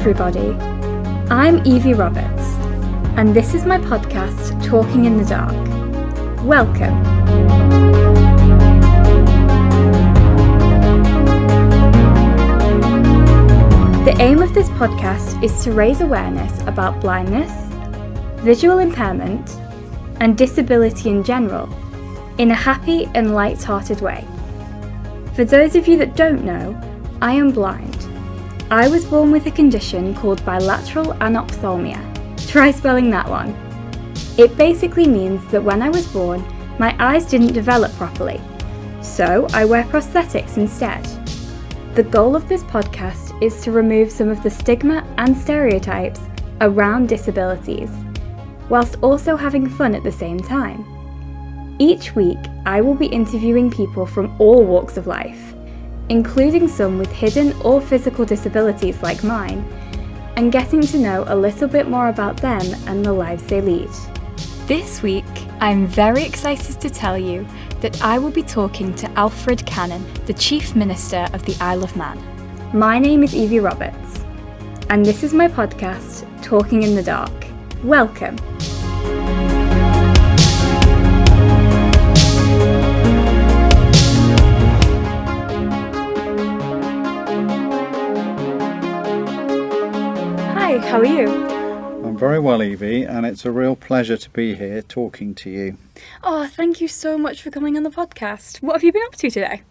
everybody. I'm Evie Roberts, and this is my podcast, Talking in the Dark. Welcome. The aim of this podcast is to raise awareness about blindness, visual impairment, and disability in general, in a happy and light-hearted way. For those of you that don't know, I am blind. I was born with a condition called bilateral anophthalmia. Try spelling that one. It basically means that when I was born, my eyes didn't develop properly, so I wear prosthetics instead. The goal of this podcast is to remove some of the stigma and stereotypes around disabilities, whilst also having fun at the same time. Each week, I will be interviewing people from all walks of life, including some with hidden or physical disabilities like mine, and getting to know a little bit more about them and the lives they lead. This week, I'm very excited to tell you that I will be talking to Alfred Cannan, the Chief Minister of the Isle of Man. My name is Evie Roberts, and this is my podcast, Talking in the Dark. Welcome. Hi, how are you? I'm very well, Evie, and it's a real pleasure to be here talking to you. Oh, thank you so much for coming on the podcast. What have you been up to today?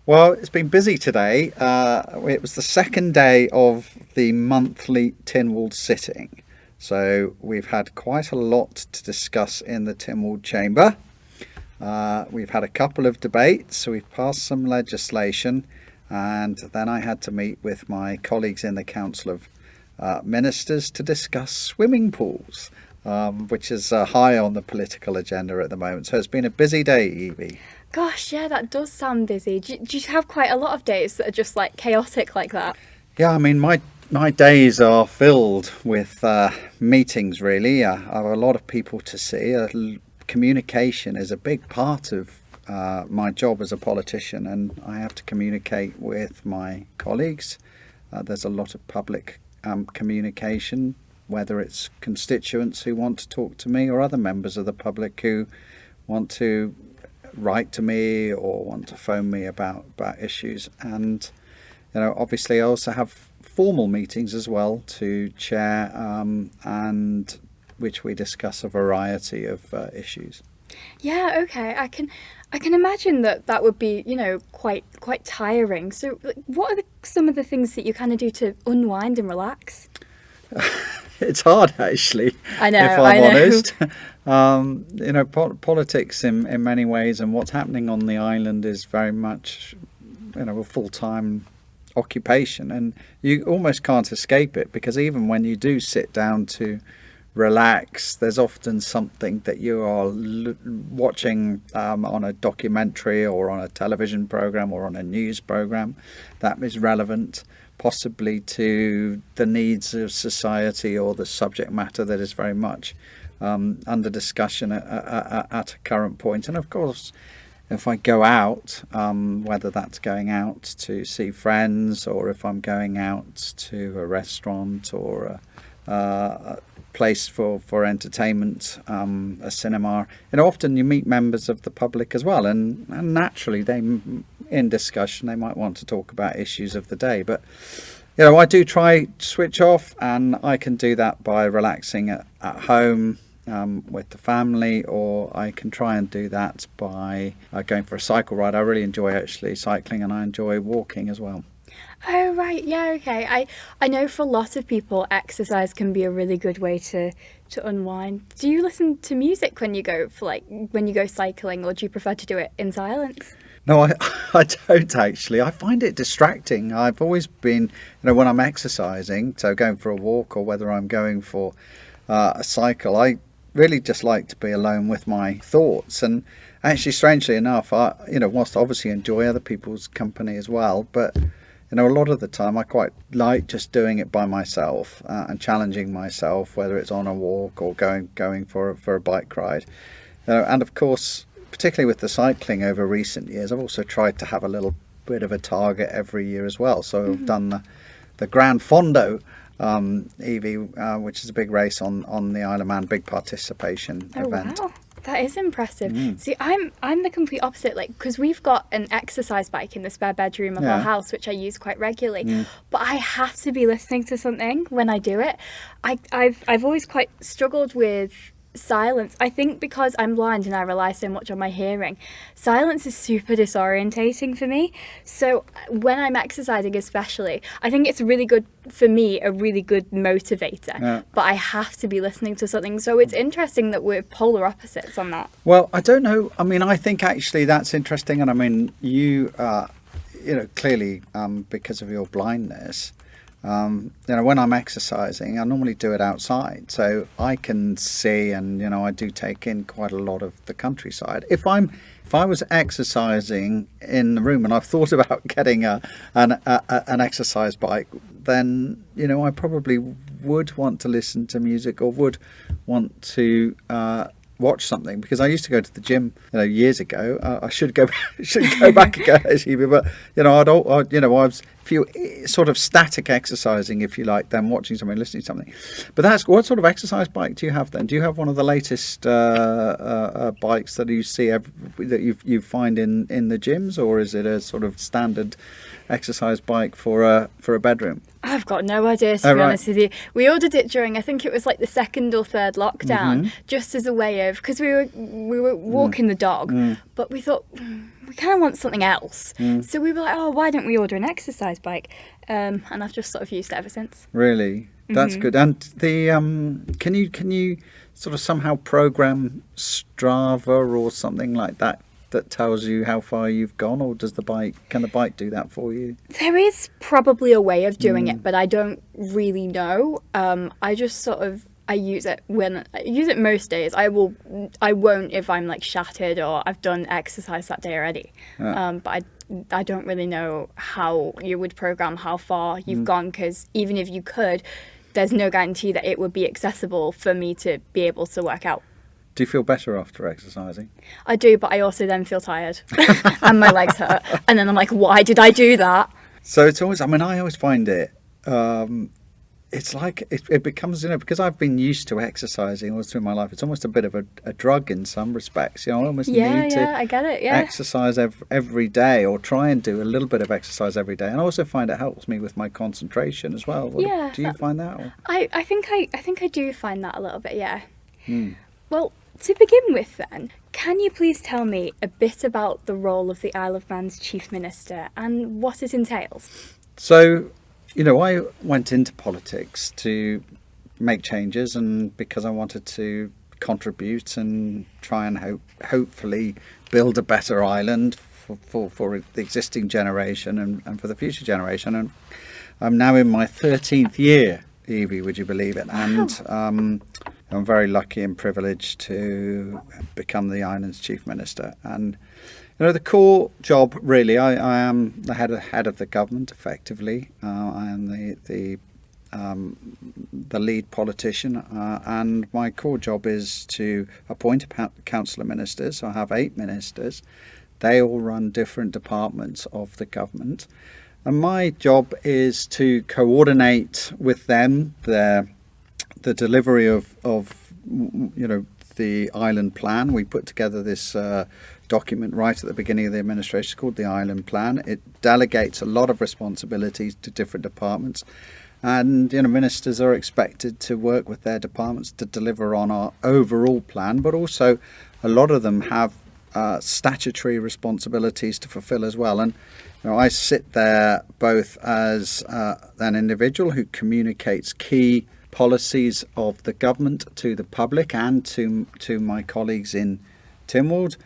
Well, it's been busy today. It was the second day of the monthly Tynwald sitting. So we've had quite a lot to discuss in the Tynwald Chamber. We've had a couple of debates, so we've passed some legislation, and then I had to meet with my colleagues in the Council of Ministers to discuss swimming pools, which is high on the political agenda at the moment. So it's been a busy day, Evie. Gosh, yeah, that does sound busy. Do you have quite a lot of days that are just like chaotic like that? Yeah, I mean, my days are filled with meetings, really. I have a lot of people to see. Communication is a big part of my job as a politician, and I have to communicate with my colleagues. There's a lot of public communication, whether it's constituents who want to talk to me or other members of the public who want to write to me or want to phone me about issues. And obviously I also have formal meetings as well to chair, and which we discuss a variety of issues. Yeah, okay. I can imagine that would be, quite tiring. So what are some of the things that you kind of do to unwind and relax? It's hard, actually. I know, if I'm honest. Politics in many ways, and what's happening on the island is very much, a full-time occupation, and you almost can't escape it, because even when you do sit down to relax, there's often something that you are watching on a documentary or on a television program or on a news program that is relevant possibly to the needs of society or the subject matter that is very much under discussion at a current point. And of course, if I go out, whether that's going out to see friends or if I'm going out to a restaurant or a place for entertainment, a cinema, often you meet members of the public as well, and naturally in discussion they might want to talk about issues of the day, but I do try to switch off, and I can do that by relaxing at home with the family, or I can try and do that by going for a cycle ride. I really enjoy actually cycling, and I enjoy walking as well. Oh, right. Yeah, okay. I know for a lot of people, exercise can be a really good way to unwind. Do you listen to music when you go cycling, or do you prefer to do it in silence? No, I don't actually. I find it distracting. I've always been, when I'm exercising, so going for a walk or whether I'm going for a cycle, I really just like to be alone with my thoughts. And actually, strangely enough, whilst I obviously enjoy other people's company as well, but a lot of the time I quite like just doing it by myself and challenging myself, whether it's on a walk or going for a bike ride. And of course, particularly with the cycling over recent years, I've also tried to have a little bit of a target every year as well. So I've done the Gran Fondo Evie, which is a big race on the Isle of Man, big participation event. Wow. That is impressive. See, I'm the complete opposite, like, because we've got an exercise bike in the spare bedroom of our house, which I use quite regularly. But I have to be listening to something when I do it. I've always quite struggled with silence. I think because I'm blind and I rely so much on my hearing, silence is super disorientating for me. So when I'm exercising especially, I think it's really good for me, a really good motivator, but I have to be listening to something. So it's interesting that we're polar opposites on that. Well, I don't know. I mean, I think actually that's interesting. And I mean, you clearly, because of your blindness, when I'm exercising, I normally do it outside, so I can see, and I do take in quite a lot of the countryside. If I was exercising in the room, and I've thought about getting an exercise bike, then I probably would want to listen to music or would want to watch something, because I used to go to the gym years ago. I should go back again, but I was sort of static exercising, if you like, then watching something, listening to something. But that's what sort of exercise bike do you have then? Do you have one of the latest bikes that you see that you find in the gyms, or is it a sort of standard exercise bike for a bedroom? I've got no idea, to be honest with you. We ordered it during, I think it was like the second or third lockdown, just as a way of, because we were walking the dog, but we thought we kind of want something else. So we were like, oh, why don't we order an exercise bike? And I've just sort of used it ever since. Really? That's good. And the can you sort of somehow program Strava or something like that tells you how far you've gone, or can the bike do that for you? There is probably a way of doing it, but I don't really know. I just sort of I use it most days. I won't if I'm like shattered or I've done exercise that day already. But I don't really know how you would program how far you've gone, because even if you could, there's no guarantee that it would be accessible for me to be able to work out. Do you feel better after exercising? I do, but I also then feel tired and my legs hurt. And then I'm like, why did I do that? So it's always, I always find it, it's like it becomes, because I've been used to exercising all through my life, it's almost a bit of a drug in some respects. I almost need to I get it, exercise every day, or try and do a little bit of exercise every day. And I also find it helps me with my concentration as well. Do you find that? Or? I think I do find that a little bit, yeah. Well, to begin with then, can you please tell me a bit about the role of the Isle of Man's Chief Minister and what it entails? So, I went into politics to make changes, and because I wanted to contribute and try and hopefully build a better island for the existing generation and for the future generation. And I'm now in my 13th year, Evie, would you believe it? Wow. And I'm very lucky and privileged to become the island's Chief Minister. And the core job, really, I am the head of the government, effectively. I am the lead politician, and my core job is to appoint a council of ministers. So I have 8 ministers. They all run different departments of the government, and my job is to coordinate with them the delivery of the island plan. We put together this document right at the beginning of the administration called the Island Plan. It delegates a lot of responsibilities to different departments, and ministers are expected to work with their departments to deliver on our overall plan, but also a lot of them have statutory responsibilities to fulfill as well. And I sit there both as an individual who communicates key policies of the government to the public and to my colleagues in Tynwald,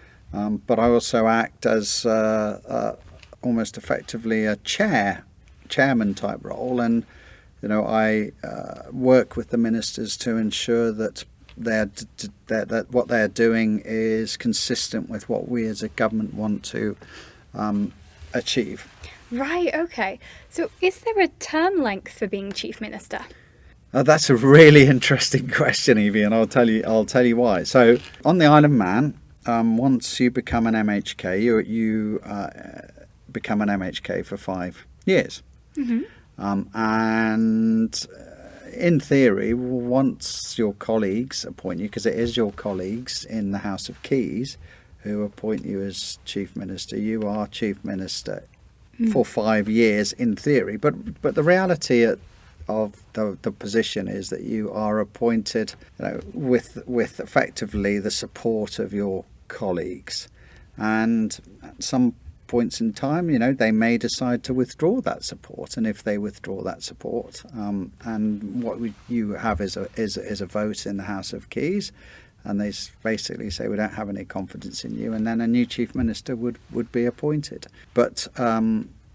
but I also act as almost effectively a chairman type role, and I work with the ministers to ensure that that what they're doing is consistent with what we as a government want to achieve. Right, okay. So is there a term length for being Chief Minister? That's a really interesting question, Evie, and I'll tell you why. So on the Isle of Man, once you become an MHK, you become an MHK for 5 years. And in theory, once your colleagues appoint you, because it is your colleagues in the House of Keys who appoint you as Chief Minister, you are Chief Minister for 5 years in theory. But the reality of the position is that you are appointed, with effectively the support of your colleagues, and at some points in time, they may decide to withdraw that support, and if they withdraw that support, and what you have is a vote in the House of Keys, and they basically say we don't have any confidence in you, and then a new Chief Minister would be appointed. But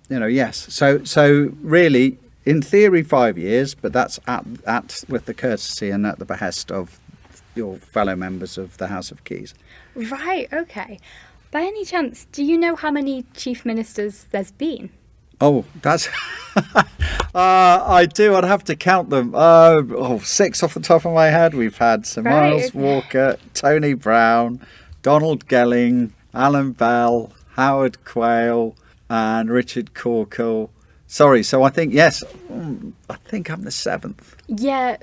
yes, so really, in theory, 5 years, but that's at with the courtesy and at the behest of your fellow members of the House of Keys. Right, okay. By any chance, do you know how many Chief Ministers there's been? Oh, that's... I do. I'd have to count them. 6 off the top of my head. We've had Sir Miles Walker, Tony Brown, Donald Gelling, Alan Bell, Howard Quayle, and Richard Corkle. Sorry, so I think, yes, I think I'm the 7th. Yeah,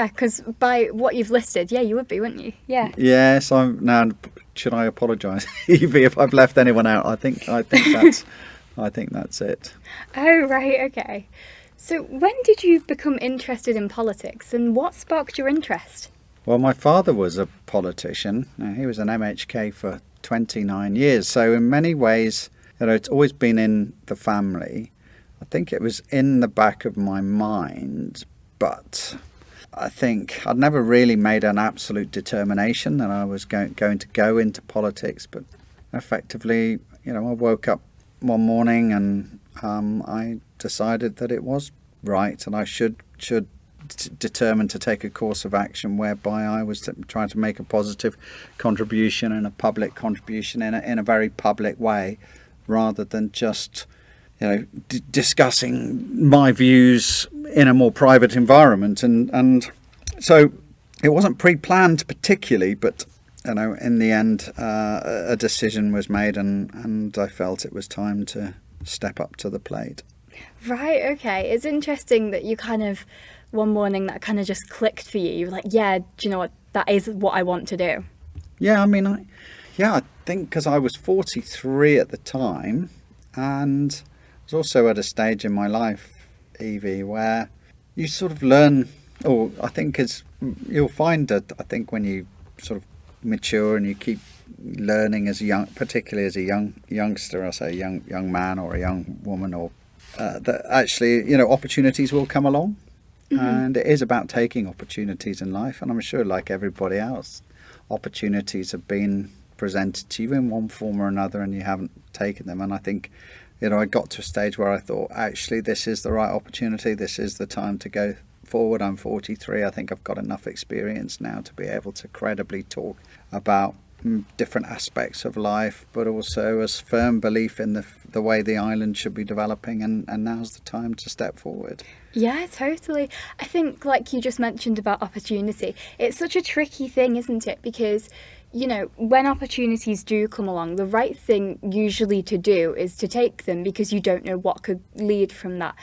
because by what you've listed, you would be, wouldn't you? Yeah. Yes, I'm now. Should I apologise, Evie, if I've left anyone out? I think that's it. Oh, right, okay. So when did you become interested in politics, and what sparked your interest? Well, my father was a politician. He was an MHK for 29 years. So in many ways, it's always been in the family. I think it was in the back of my mind, but I think I'd never really made an absolute determination that I was going to go into politics. But effectively, I woke up one morning and I decided that it was right, and I should determine to take a course of action whereby I was trying to make a positive contribution and a public contribution in a very public way, rather than just discussing my views in a more private environment. And so it wasn't pre-planned particularly, but in the end a decision was made, and I felt it was time to step up to the plate. Right, okay. It's interesting that you kind of, one morning that kind of just clicked for you. You were like, yeah, do you know what, that is what I want to do. Yeah, I mean, I think because I was 43 at the time, and I was also at a stage in my life, Evie, where you sort of learn, or I think you'll find that, I think when you sort of mature and you keep learning particularly as a youngster, I say young man or a young woman, or that actually, opportunities will come along. Mm-hmm. And it is about taking opportunities in life. And I'm sure, like everybody else, opportunities have been presented to you in one form or another and you haven't taken them. And I think, I got to a stage where I thought, actually, this is the right opportunity. This is the time to go forward. I'm 43. I think I've got enough experience now to be able to credibly talk about different aspects of life, but also a firm belief in the way the island should be developing, and now's the time to step forward. Yeah, totally. I think, like you just mentioned about opportunity, it's such a tricky thing, isn't it? Because, when opportunities do come along, the right thing usually to do is to take them, because you don't know what could lead from that.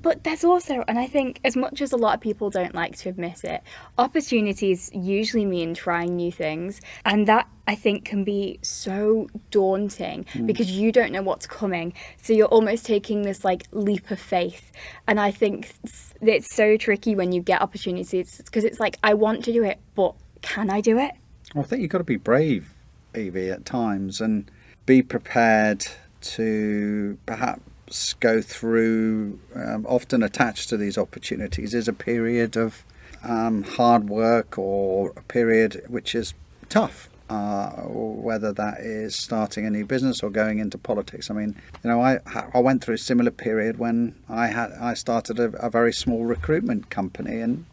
But there's also, and I think as much as a lot of people don't like to admit it, opportunities usually mean trying new things. And that, I think, can be so daunting because you don't know what's coming. So you're almost taking this leap of faith. And I think it's so tricky when you get opportunities, because it's like, I want to do it, but can I do it? Well, I think you've got to be brave, Evie, at times, and be prepared to perhaps go through, often attached to these opportunities is a period of hard work, or a period which is tough, whether that is starting a new business or going into politics. I mean, I went through a similar period when I started a very small recruitment company, and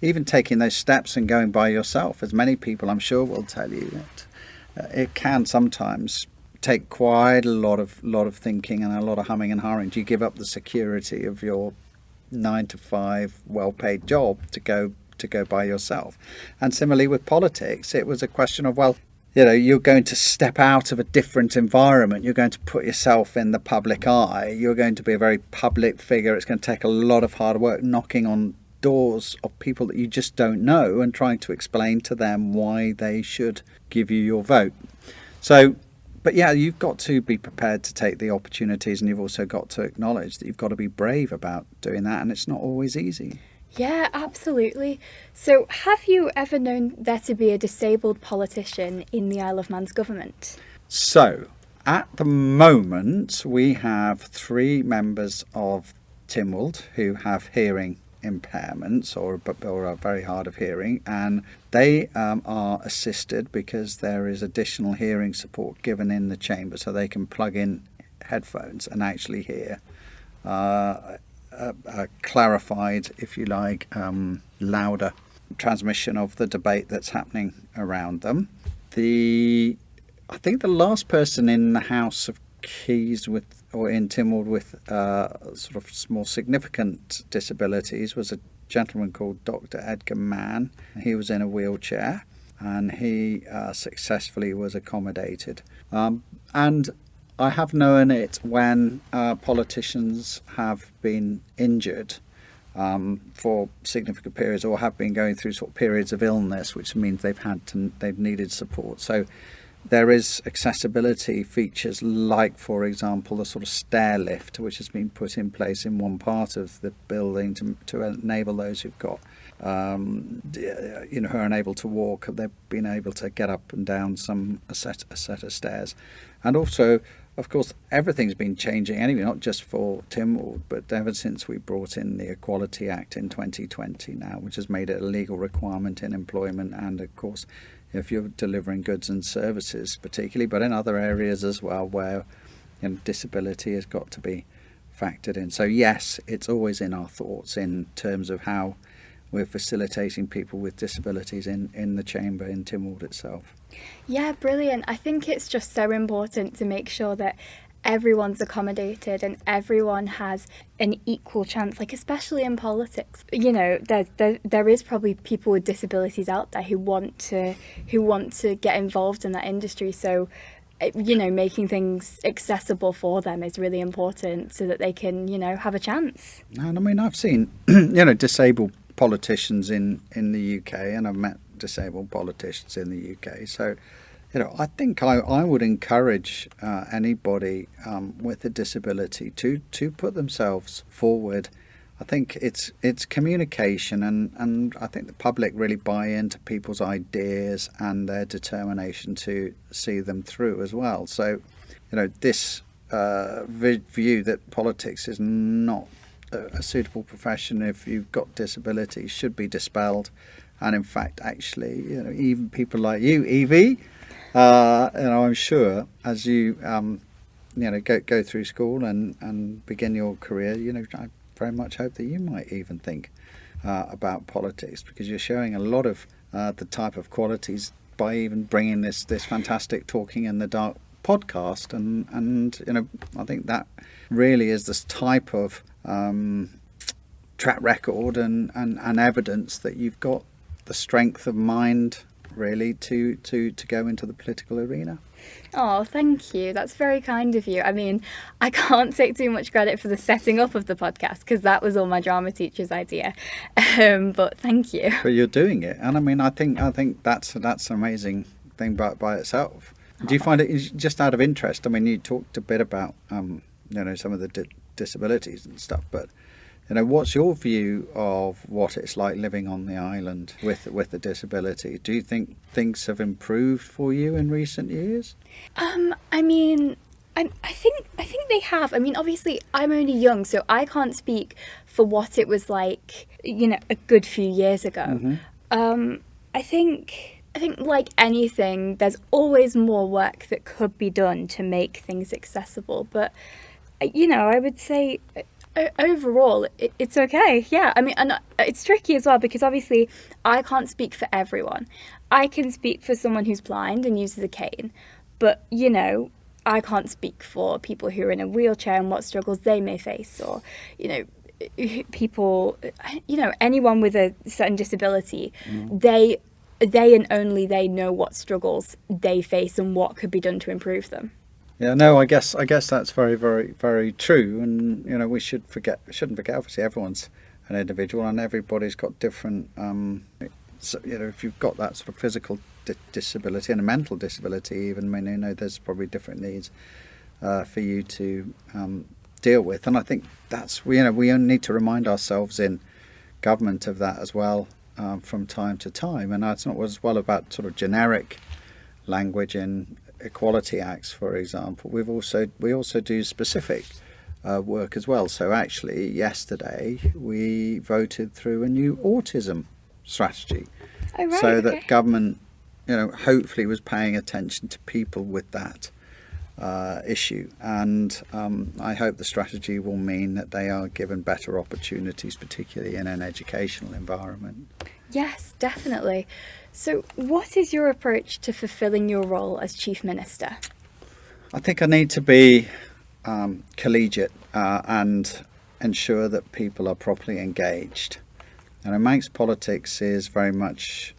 even taking those steps and going by yourself, as many people I'm sure will tell you, that it can sometimes take quite a lot of thinking and a lot of humming and hawing. Do you give up the security of your 9-to-5 well-paid job to go by yourself? And similarly with politics, it was a question of, well, you're going to step out of a different environment. You're going to put yourself in the public eye. You're going to be a very public figure. It's going to take a lot of hard work, knocking on doors of people that you just don't know and trying to explain to them why they should give you your vote. So, but yeah, you've got to be prepared to take the opportunities, and you've also got to acknowledge that you've got to be brave about doing that, and it's not always easy. Yeah, absolutely. So have you ever known there to be a disabled politician in the Isle of Man's government? So, at the moment, we have 3 members of Tynwald who have hearing impairments or are very hard of hearing, and they are assisted because there is additional hearing support given in the chamber, so they can plug in headphones and actually hear a clarified, if you like, louder transmission of the debate that's happening around them. I think the last person in the House of Keys or in Tynwald with sort of more significant disabilities was a gentleman called Dr. Edgar Mann. He was in a wheelchair, and he successfully was accommodated. And I have known it when politicians have been injured for significant periods, or have been going through sort of periods of illness, which means they've needed support. So there is accessibility features like, for example, the sort of stair lift, which has been put in place in one part of the building to enable those who've got, who are unable to walk. They've been able to get up and down a set of stairs. And also, of course, everything's been changing anyway, not just for Tynwald, but ever since we brought in the Equality Act in 2020 now, which has made it a legal requirement in employment, and of course, if you're delivering goods and services particularly, but in other areas as well where disability has got to be factored in. So yes, it's always in our thoughts in terms of how we're facilitating people with disabilities in the chamber in Tynwald itself. Yeah, brilliant. I think it's just so important to make sure that everyone's accommodated and everyone has an equal chance, like especially in politics. There is probably people with disabilities out there who want to get involved in that industry. So making things accessible for them is really important so that they can have a chance. And I mean, I've seen disabled politicians in the UK, and I've met disabled politicians in the UK. So I think I would encourage anybody with a disability to put themselves forward. I think it's communication, and I think the public really buy into people's ideas and their determination to see them through as well. So, this view that politics is not a suitable profession if you've got disability should be dispelled. And in fact, actually, even people like you, Evie, I'm sure as you go through school and begin your career, I very much hope that you might even think about politics, because you're showing a lot of the type of qualities by even bringing this fantastic Talking in the Dark podcast, and I think that really is this type of track record and evidence that you've got the strength of mind really to go into the political arena. Oh, thank you. That's very kind of you. I mean, I can't take too much credit for the setting up of the podcast, because that was all my drama teacher's idea. But thank you. But you're doing it, and I mean, I think that's an amazing thing by itself. Do you find it, just out of interest? I mean, you talked a bit about some of the disabilities and stuff, but what's your view of what it's like living on the island with a disability? Do you think things have improved for you in recent years? I mean, I think they have. I mean, obviously, I'm only young, so I can't speak for what it was like, a good few years ago. Mm-hmm. I think like anything, there's always more work that could be done to make things accessible. But I would say, overall, it's okay. Yeah, I mean, and it's tricky as well, because obviously I can't speak for everyone. I can speak for someone who's blind and uses a cane, but I can't speak for people who are in a wheelchair and what struggles they may face, or people, anyone with a certain disability. They and only they know what struggles they face and what could be done to improve them. Yeah, no, I guess that's very, very, very true, and we shouldn't forget. Obviously, everyone's an individual, and everybody's got different. So, if you've got that sort of physical disability and a mental disability, even, there's probably different needs for you to deal with. And I think that's we need to remind ourselves in government of that as well from time to time. And it's not as well about sort of generic language in equality acts, for example. We also do specific work as well. So actually, yesterday we voted through a new autism strategy, so that government, hopefully was paying attention to people with that issue, and I hope the strategy will mean that they are given better opportunities, particularly in an educational environment. Yes, definitely. So what is your approach to fulfilling your role as Chief Minister? I think I need to be collegiate and ensure that people are properly engaged. And Manx politics is very much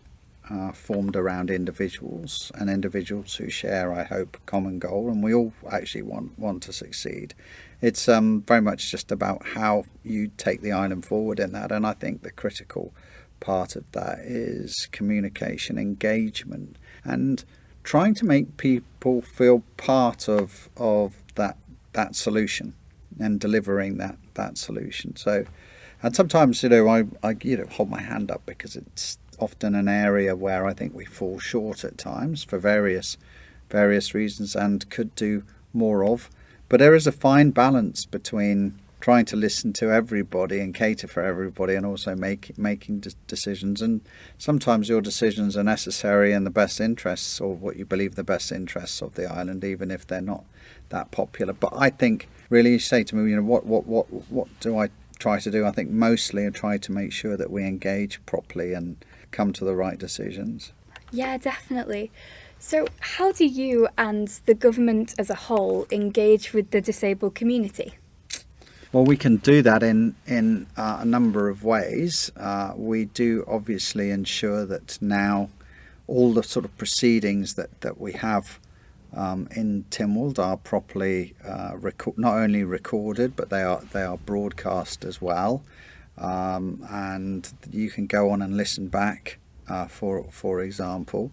formed around individuals, and individuals who share, I hope, a common goal, and we all actually want to succeed. It's very much just about how you take the island forward in that, and I think the critical part of that is communication, engagement, and trying to make people feel part of that solution and delivering that solution. So, and sometimes I hold my hand up, because it's often an area where I think we fall short at times for various reasons and could do more of. But there is a fine balance between trying to listen to everybody and cater for everybody, and also making decisions. And sometimes your decisions are necessary in the best interests, or what you believe the best interests of the island, even if they're not that popular. But I think, really, you say to me, what do I try to do? I think mostly I try to make sure that we engage properly and come to the right decisions. Yeah, definitely. So how do you and the government as a whole engage with the disabled community? Well, we can do that in a number of ways. We do obviously ensure that now all the sort of proceedings that we have in Tynwald are properly not only recorded, but they are broadcast as well, and you can go on and listen back. For example,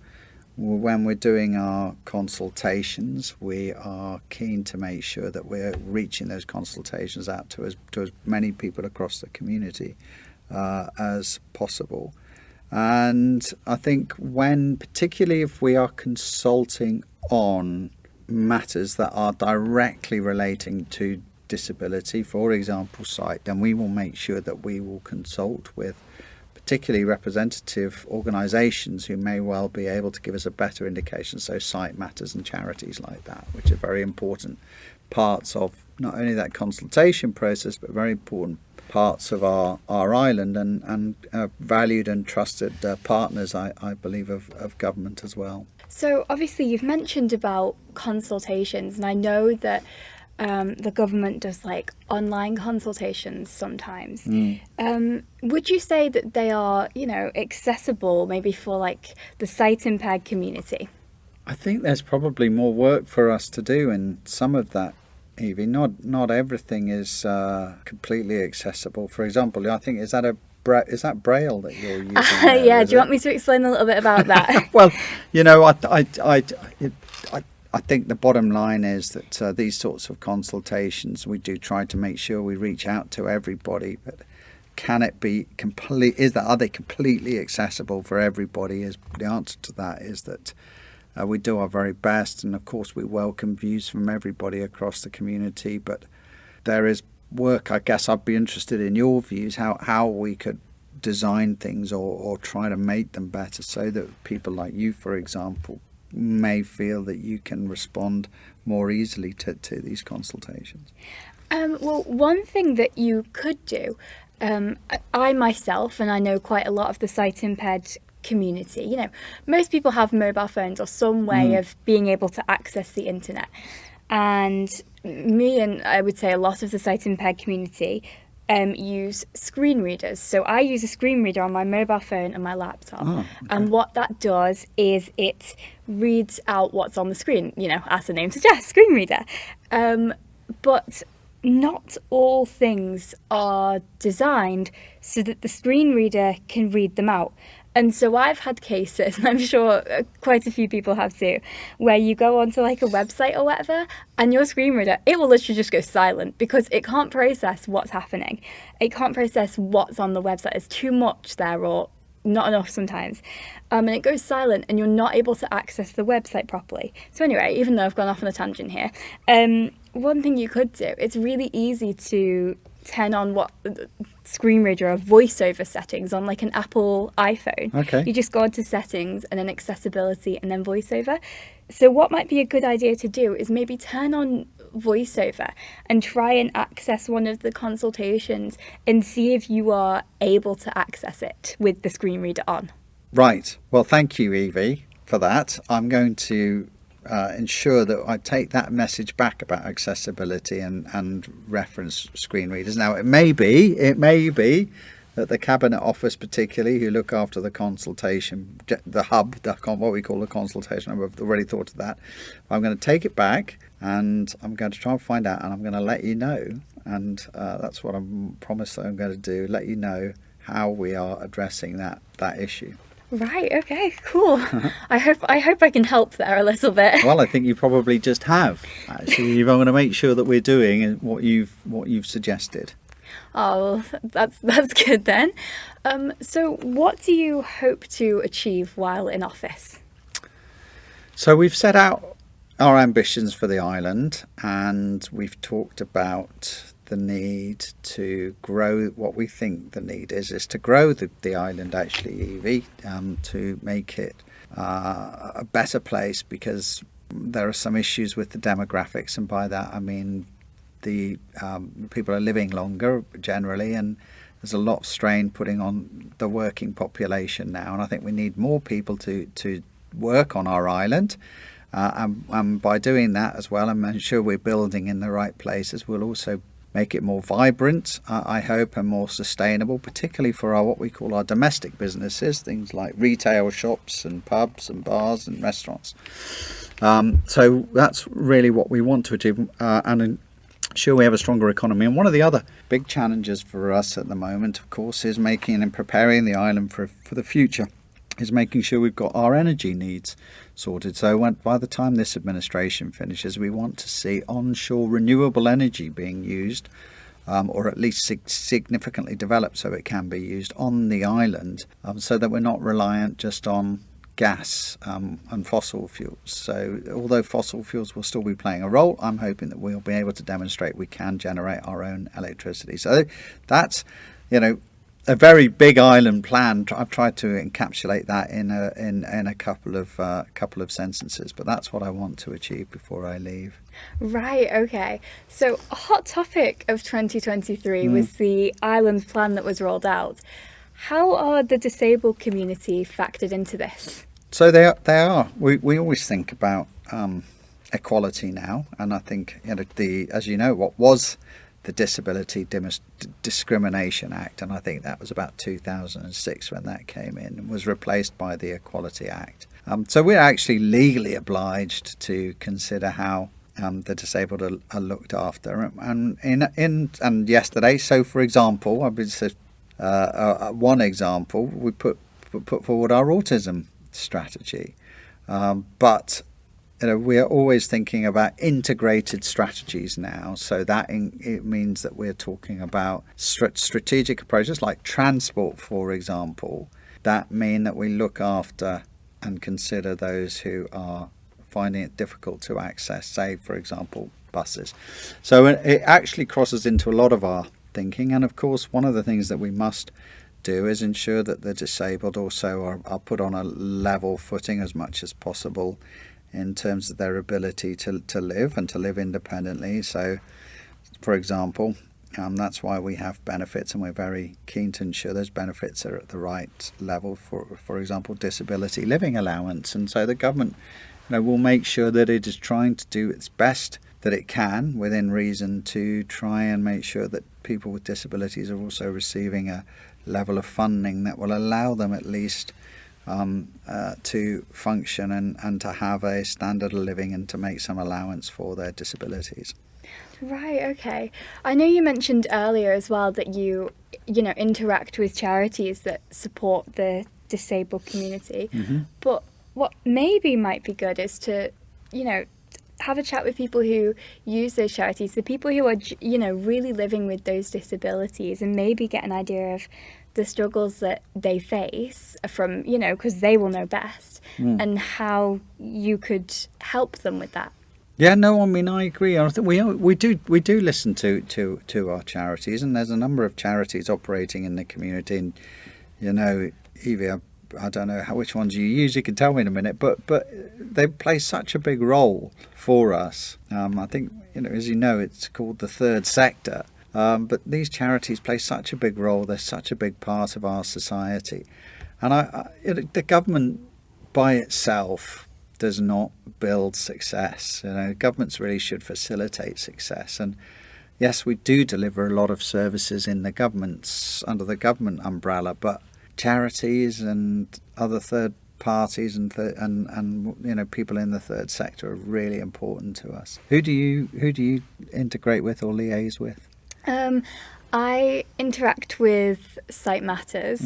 when we're doing our consultations, we are keen to make sure that we're reaching those consultations out to as many people across the community as possible. And I think particularly if we are consulting on matters that are directly relating to disability, for example sight, then we will make sure that we will consult with particularly representative organisations who may well be able to give us a better indication. So sight matters and charities like that, which are very important parts of not only that consultation process, but very important parts of our island, and valued and trusted partners, I believe, of government as well. So obviously you've mentioned about consultations, and I know that the government does like online consultations sometimes. Would you say that they are, accessible maybe for like the sight impaired community? I think there's probably more work for us to do in some of that, Evie. Not everything is completely accessible. For example, I think is that Braille that you're using? Yeah. Do you want me to explain a little bit about that? Well, I think the bottom line is that these sorts of consultations, we do try to make sure we reach out to everybody, but can it be complete? Are they completely accessible for everybody? The answer to that is that we do our very best, and of course we welcome views from everybody across the community. But there is work. I guess I'd be interested in your views, how we could design things or try to make them better, so that people like you, for example, may feel that you can respond more easily to these consultations. Well, one thing that you could do, I myself, and I know quite a lot of the sight impaired community, most people have mobile phones or some way of being able to access the internet. And me, and I would say a lot of the sight impaired community, use screen readers. So I use a screen reader on my mobile phone and my laptop. Okay. And what that does is it reads out what's on the screen, as the name suggests, screen reader. But not all things are designed so that the screen reader can read them out. And so I've had cases, and I'm sure quite a few people have too, where you go onto like a website or whatever, and your screen reader, it will literally just go silent because it can't process what's happening. It can't process what's on the website. There's too much there, or not enough sometimes. And it goes silent, and you're not able to access the website properly. So anyway, even though I've gone off on a tangent here, one thing you could do, it's really easy to turn on what screen reader or voiceover settings on like an Apple iPhone. Okay. You just go into settings and then accessibility and then voiceover. So what might be a good idea to do is maybe turn on voiceover and try and access one of the consultations and see if you are able to access it with the screen reader on. Right. Well, thank you, Evie, for that. I'm going to ensure that I take that message back about accessibility and reference screen readers. Now, it may be that the Cabinet Office, particularly, who look after the consultation, the hub, what we call the consultation, I've already thought of that. I'm going to take it back and I'm going to try and find out, and I'm going to let you know. And that's what I'm promised that I'm going to do, let you know how we are addressing that issue. Right, okay, cool. I hope I can help there a little bit. Well, I think you probably just have. Actually, I'm going to make sure that we're doing what you've suggested. Oh, that's good then. So what do you hope to achieve while in office? So we've set out our ambitions for the island, and we've talked about the need to grow. What we think the need is to grow the island, actually, Evie, to make it a better place, because there are some issues with the demographics, and by that I mean the people are living longer generally, and there's a lot of strain putting on the working population now, and I think we need more people to work on our island. And by doing that as well, and ensure we're building in the right places, we'll also make it more vibrant, I hope, and more sustainable, particularly for what we call our domestic businesses, things like retail shops and pubs and bars and restaurants. So that's really what we want to achieve, and ensure we have a stronger economy. And one of the other big challenges for us at the moment, of course, is making and preparing the island for the future, is making sure we've got our energy needs sorted. So by the time this administration finishes, we want to see onshore renewable energy being used, or at least significantly developed so it can be used on the island, so that we're not reliant just on gas and fossil fuels. So although fossil fuels will still be playing a role, I'm hoping that we'll be able to demonstrate we can generate our own electricity. So that's, a very big island plan. I've tried to encapsulate that in a couple of sentences, but that's what I want to achieve before I leave. Right, okay. So a hot topic of 2023 was the island plan that was rolled out. How are the disabled community factored into this? So they are. We always think about equality now, and I think as you know, what was the Disability Discrimination Act, and I think that was about 2006 when that came in, and was replaced by the Equality Act. So we're actually legally obliged to consider how the disabled are looked after. And yesterday, so for example, one example, we put forward our autism strategy, but we are always thinking about integrated strategies now. So that it means that we're talking about strategic approaches like transport, for example, that mean that we look after and consider those who are finding it difficult to access, say, for example, buses. So it actually crosses into a lot of our thinking. And of course, one of the things that we must do is ensure that the disabled also are put on a level footing as much as possible in terms of their ability to live and to live independently. So, for example, that's why we have benefits, and we're very keen to ensure those benefits are at the right level. For example, disability living allowance. And so the government will make sure that it is trying to do its best that it can within reason to try and make sure that people with disabilities are also receiving a level of funding that will allow them at least to function and to have a standard of living and to make some allowance for their disabilities. Right, okay. I know you mentioned earlier as well that you interact with charities that support the disabled community. But what maybe might be good is to, have a chat with people who use those charities, the people who are, really living with those disabilities, and maybe get an idea of the struggles that they face from, because they will know best, and how you could help them with that. Yeah, no, I mean, I agree. I think we do listen to our charities, and there's a number of charities operating in the community. And Evie, I don't know which ones you use. You can tell me in a minute, but they play such a big role for us. I think as you know, it's called the third sector. But these charities play such a big role. They're such a big part of our society, and the government by itself does not build success. Governments really should facilitate success. And yes, we do deliver a lot of services in the governments under the government umbrella, but charities and other third parties and people in the third sector are really important to us. Who do you integrate with or liaise with? I interact with Sight Matters.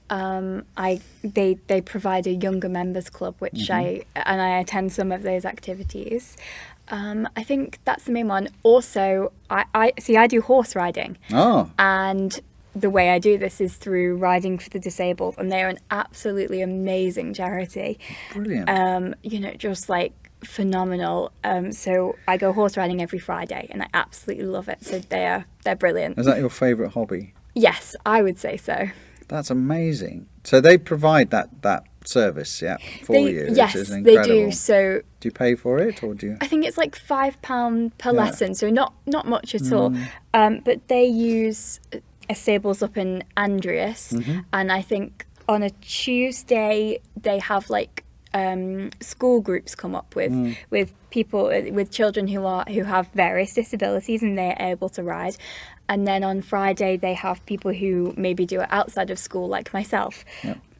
They provide a younger members club, which I attend some of those activities. I think that's the main one. Also, I do horse riding. Oh. And the way I do this is through Riding for the Disabled, and they're an absolutely amazing charity. Brilliant. Just like phenomenal. So I go horse riding every Friday, and I absolutely love it. So they're brilliant. Is that your favourite hobby? Yes, I would say so. That's amazing. So they provide that service, for you. Yes, which is incredible. they do. So do you pay for it, or do you? I think it's like £5 per lesson, so not much at all. But they use stables up in Andreas, and I think on a Tuesday they have like school groups come up with people, with children who have various disabilities, and they're able to ride. And then on Friday they have people who maybe do it outside of school, like myself.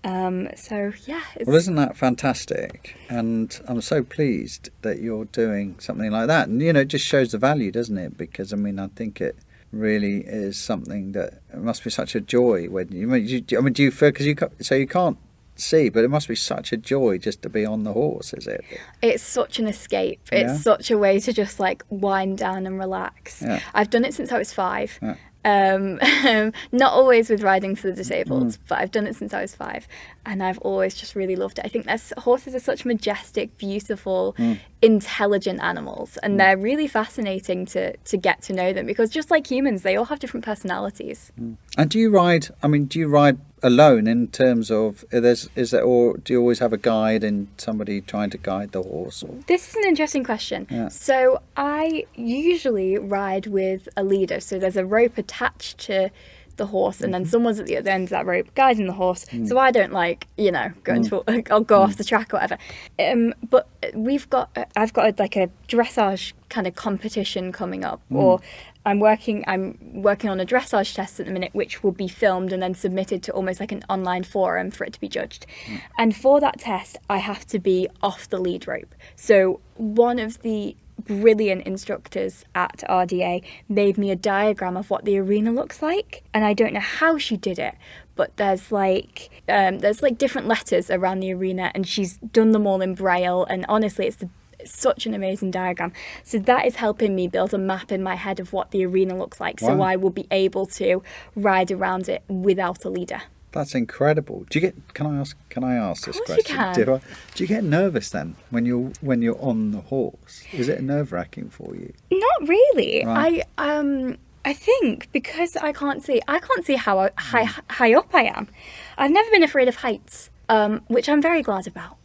So yeah. Well, isn't that fantastic? And I'm so pleased that you're doing something like that. And it just shows the value, doesn't it? Because I think it really is something that it must be such a joy when do you feel, because you can't see, but it must be such a joy just to be on the horse, is it? It's such an escape. It's such a way to just like wind down and relax. I've done it since I was 5. Not always with Riding for the Disabled, but I've done it since I was 5, and I've always just really loved it. I think horses are such majestic, beautiful, intelligent animals, and they're really fascinating to get to know them, because just like humans, they all have different personalities. And do you ride alone in terms of, or do you always have a guide and somebody trying to guide the horse? Or? This is an interesting question. So I usually ride with a leader. So there's a rope attached to the horse, and then someone's at the other end of that rope guiding the horse. So I don't I'll go off the track or whatever. But I've got like a dressage kind of competition coming up, or I'm working on a dressage test at the minute, which will be filmed and then submitted to almost like an online forum for it to be judged. And for that test, I have to be off the lead rope. So one of the brilliant instructors at RDA made me a diagram of what the arena looks like, and I don't know how she did it, but there's like different letters around the arena, and she's done them all in Braille, and honestly it's such an amazing diagram. So that is helping me build a map in my head of what the arena looks like. Wow. So I will be able to ride around it without a leader. That's incredible. Can I ask this question? You can. Do you get nervous then when you're on the horse? Is it nerve-wracking for you? Not really. Right. I think because I can't see how high up I am. I've never been afraid of heights, which I'm very glad about.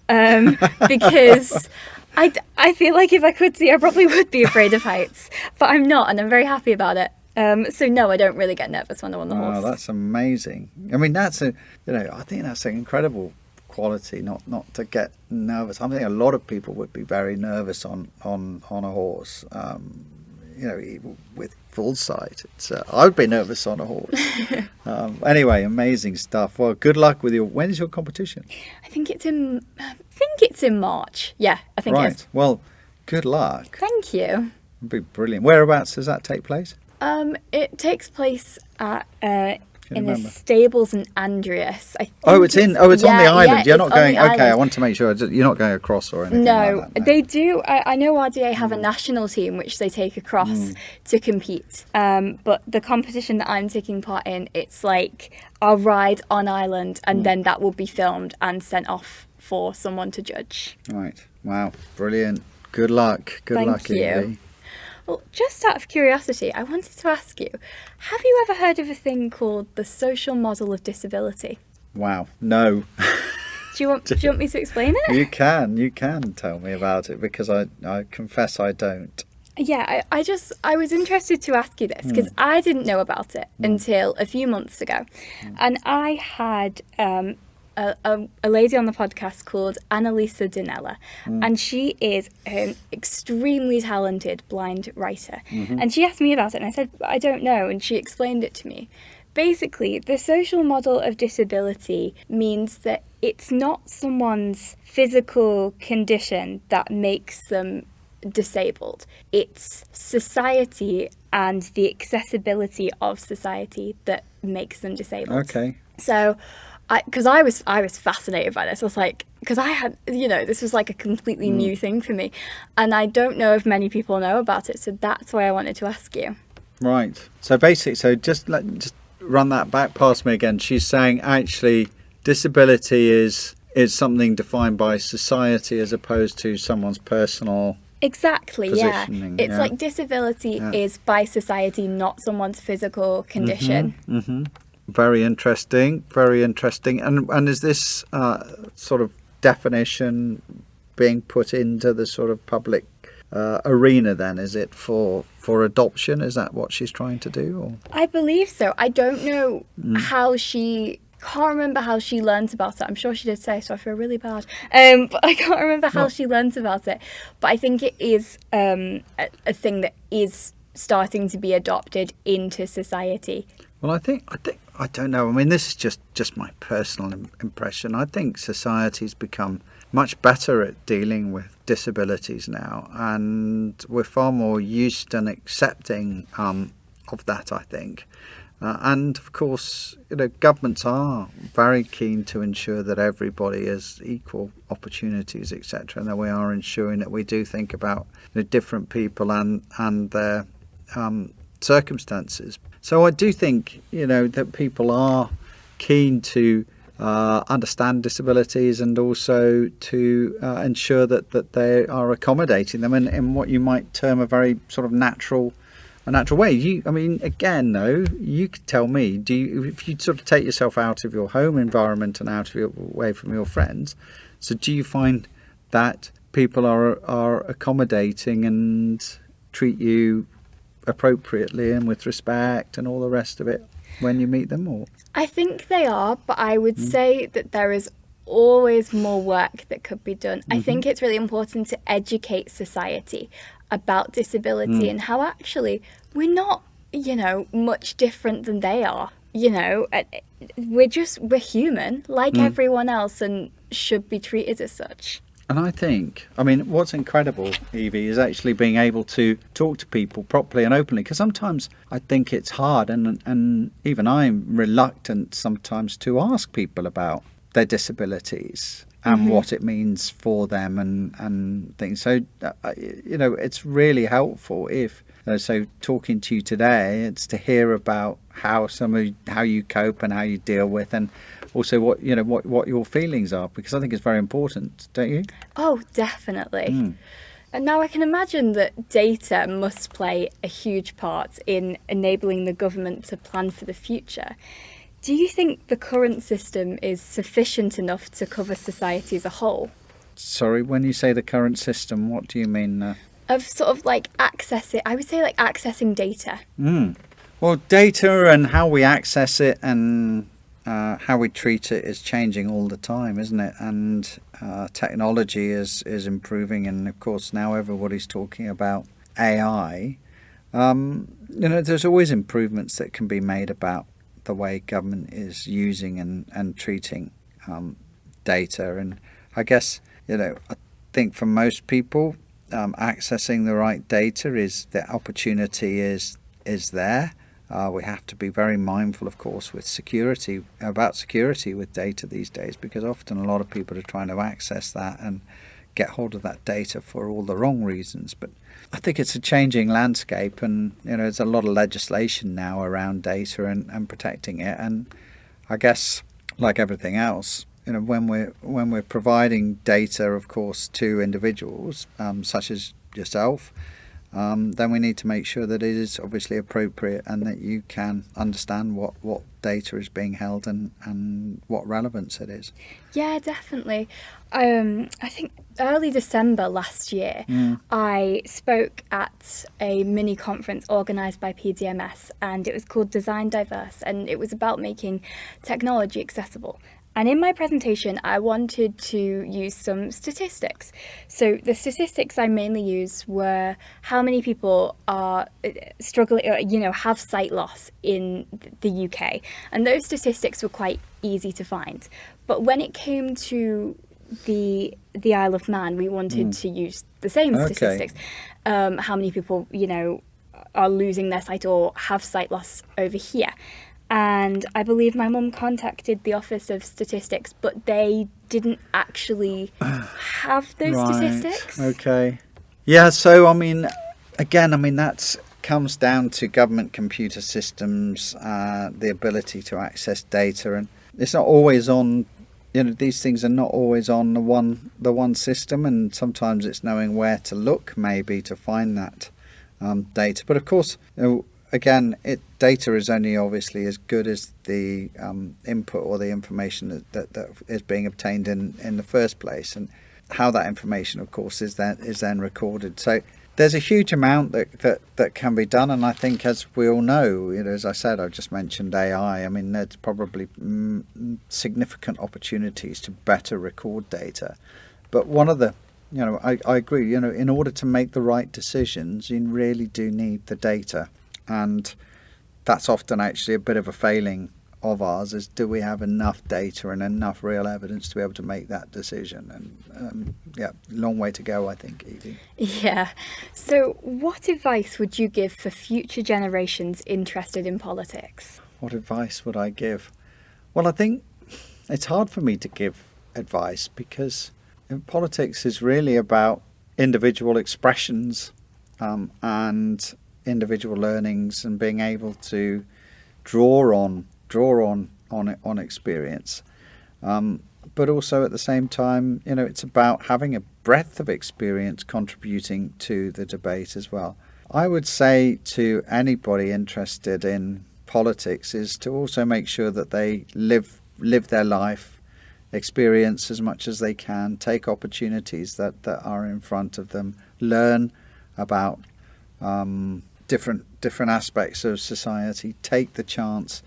Because I feel like if I could see, I probably would be afraid of heights, but I'm not, and I'm very happy about it. So no, I don't really get nervous when I'm on the horse. Oh, that's amazing. I mean, I think that's an incredible quality, not to get nervous. I think a lot of people would be very nervous on a horse. with full sight. It's I would be nervous on a horse. Anyway, amazing stuff. Well, good luck with when is your competition? I think it's in March. Yeah, I think it is. Well, good luck. Thank you. It'd be brilliant. Whereabouts does that take place? It takes place at in the stables in Andreas. I think it's on the island. You're not going. Okay, island. I want to make sure you're not going across or anything. No, like that, no. They do. I know RDA have a national team which they take across to compete. But the competition that I'm taking part in, it's like I'll ride on island, and then that will be filmed and sent off for someone to judge. Right. Wow. Brilliant. Good luck. Good luck, Thank you. Evie. Well, just out of curiosity, I wanted to ask you, have you ever heard of a thing called the social model of disability? Wow. No. Do you want me to explain it? You can tell me about it, because I confess I don't. Yeah, I was interested to ask you this because I didn't know about it until a few months ago. And I had a lady on the podcast called Annalisa Dinella, and she is an extremely talented blind writer. And she asked me about it, and I said, I don't know, and she explained it to me. Basically, the social model of disability means that it's not someone's physical condition that makes them disabled. It's society and the accessibility of society that makes them disabled. Okay. So because I was fascinated by this. I was like, because I had, this was like a completely new thing for me, and I don't know if many people know about it. So that's why I wanted to ask you. Right. So basically, just run that back past me again. She's saying actually disability is something defined by society as opposed to someone's personal. Exactly, yeah. It's like disability is by society, not someone's physical condition. Very interesting, very interesting. And is this sort of definition being put into the sort of public arena then? Is it for adoption? Is that what she's trying to do? Or? I believe so. I don't know can't remember how she learnt about it. I'm sure she did say, so I feel really bad. But I can't remember how she learnt about it. But I think it is a thing that is starting to be adopted into society. Well, I think I don't know. I mean, this is just my personal impression. I think society's become much better at dealing with disabilities now, and we're far more used and accepting of that, I think. And of course, governments are very keen to ensure that everybody has equal opportunities, etc., and that we are ensuring that we do think about the different people and their circumstances. So I do think, that people are keen to understand disabilities and also to ensure that they are accommodating them in what you might term a very sort of natural way. Again, though, you could tell me, if you sort of take yourself out of your home environment and away from your friends, so do you find that people are accommodating and treat you appropriately and with respect and all the rest of it when you meet them? Or I think they are, but I would say that there is always more work that could be done. I think it's really important to educate society about disability and how actually we're not, much different than they are. We're human like everyone else and should be treated as such. And I think, what's incredible, Evie, is actually being able to talk to people properly and openly. Because sometimes I think it's hard, and even I'm reluctant sometimes to ask people about their disabilities and what it means for them and things. So, it's really helpful if, so talking to you today, it's to hear about how you cope and how you deal with, and also what your feelings are, because I think it's very important, don't you? Oh, definitely. And now I can imagine that data must play a huge part in enabling the government to plan for the future. Do you think the current system is sufficient enough to cover society as a whole? Sorry, when you say the current system, what do you mean? Of sort of like accessing data. Well, data and how we access it and how we treat it is changing all the time, isn't it? And technology is improving, and of course now everybody's talking about AI. There's always improvements that can be made about the way government is using and treating data. And I guess, I think for most people, accessing the right data is the opportunity is there. We have to be very mindful, of course, with security with data these days, because often a lot of people are trying to access that and get hold of that data for all the wrong reasons. But I think it's a changing landscape, and there's a lot of legislation now around data and protecting it. And I guess, like everything else, when we're providing data, of course, to individuals such as yourself, then we need to make sure that it is obviously appropriate and that you can understand what data is being held and what relevance it is. Yeah, definitely. I think early December last year, I spoke at a mini conference organised by PDMS, and it was called Design Diverse, and it was about making technology accessible. And in my presentation, I wanted to use some statistics. So the statistics I mainly used were how many people are struggling, have sight loss in the UK. And those statistics were quite easy to find. But when it came to the Isle of Man, we wanted to use the same statistics. How many people, are losing their sight or have sight loss over here. And I believe my mum contacted the Office of Statistics, but they didn't actually have those statistics. Okay. Yeah, so, that comes down to government computer systems, the ability to access data. And it's not always on, these things are not always on the one system. And sometimes it's knowing where to look, maybe, to find that data. But, of course, again, data is only obviously as good as the input or the information that is being obtained in the first place, and how that information, of course, is then recorded. So there's a huge amount that can be done, and I think, as we all know, as I said, I've just mentioned AI. There's probably significant opportunities to better record data, but one of the I agree. In order to make the right decisions, you really do need the data. And that's often actually a bit of a failing of ours, is do we have enough data and enough real evidence to be able to make that decision? And long way to go, I think, Evie. Yeah. So what advice would you give for future generations interested in politics? What advice would I give? Well, I think it's hard for me to give advice, because politics is really about individual expressions and individual learnings, and being able to draw on experience, but also at the same time, it's about having a breadth of experience contributing to the debate as well. I would say to anybody interested in politics is to also make sure that they live their life, experience as much as they can, take opportunities that are in front of them, learn about different aspects of society, take the chance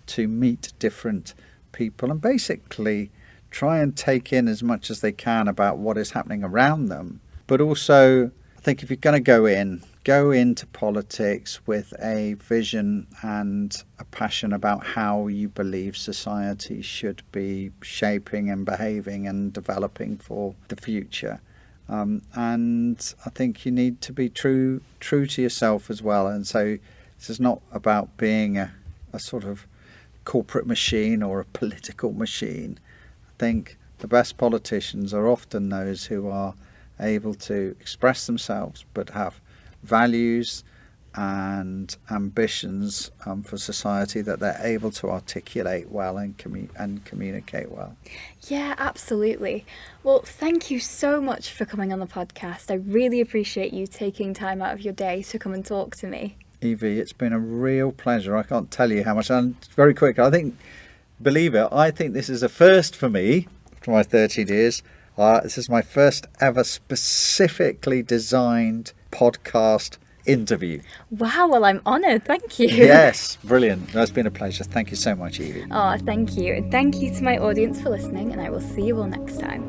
to meet different people, and basically try and take in as much as they can about what is happening around them. But also, I think if you're going to go into politics with a vision and a passion about how you believe society should be shaping and behaving and developing for the future. And I think you need to be true to yourself as well. And so this is not about being a sort of corporate machine or a political machine. I think the best politicians are often those who are able to express themselves but have values and ambitions for society that they're able to articulate well and communicate well. Yeah, absolutely. Well, thank you so much for coming on the podcast. I really appreciate you taking time out of your day to come and talk to me. Evie, it's been a real pleasure. I can't tell you how much. And very quick, I think this is a first for me for my 30 years. This is my first ever specifically designed podcast interview. Wow, well, I'm honoured. Thank you. Yes, brilliant. That's been a pleasure. Thank you so much, Evie. Oh, thank you. And thank you to my audience for listening, and I will see you all next time.